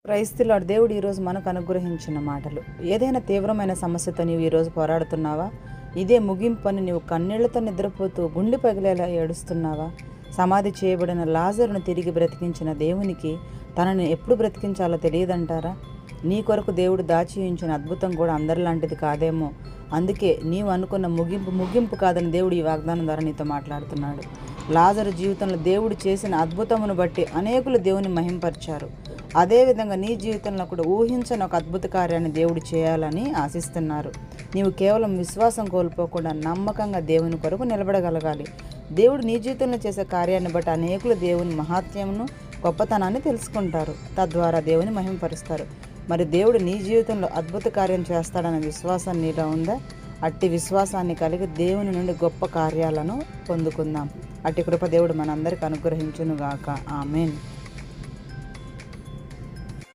Praise the lord. దేవుడు ఈరోజు మనకు అనుగ్రహించిన మాటలు. ఏదైనా తీవ్రమైన సమస్యతో నీవు ఈరోజు పోరాడుతున్నావా? ఇదే ముగింపు అని నీవు కన్నీళ్లతో నిద్రపోతూ గుండె పగిలేలా ఏడుస్తున్నావా? సమాధి చేయబడిన లాజరును తిరిగి బ్రతికించిన దేవునికి తనని ఎప్పుడు బ్రతికించాలో తెలియదంటారా? నీ కొరకు దేవుడు దాచి ఉంచిన అద్భుతం కూడా అందరిలాంటిది కాదేమో. అందుకే నీవు అనుకున్న ముగింపు కాదని దేవుడు ఈ వాగ్దానం ద్వారా నీతో మాట్లాడుతున్నాడు. లాజరు జీవితంలో దేవుడు చేసిన అద్భుతమును బట్టి అనేకులు దేవుని మహింపరిచారు. అదేవిధంగా నీ జీవితంలో కూడా ఊహించని ఒక అద్భుత కార్యాన్ని దేవుడు చేయాలని ఆశిస్తున్నారు. నీవు కేవలం విశ్వాసం కోల్పోకుండా నమ్మకంగా దేవుని కొరకు నిలబడగలగాలి. దేవుడు నీ జీవితంలో చేసే కార్యాన్ని బట్టి అనేకులు దేవుని మహాత్మ్యమును గొప్పతనాన్ని తెలుసుకుంటారు. తద్వారా దేవుని మహింపరుస్తారు. మరి దేవుడు నీ జీవితంలో అద్భుత కార్యం చేస్తాడన్న విశ్వాసం నీలో ఉందా? అట్టి విశ్వాసాన్ని కలిగి దేవుని నుండి గొప్ప కార్యాలను పొందుకుందాం. అట్టి కృప దేవుడు మనందరికీ అనుగ్రహించునుగాక. ఆమేన్.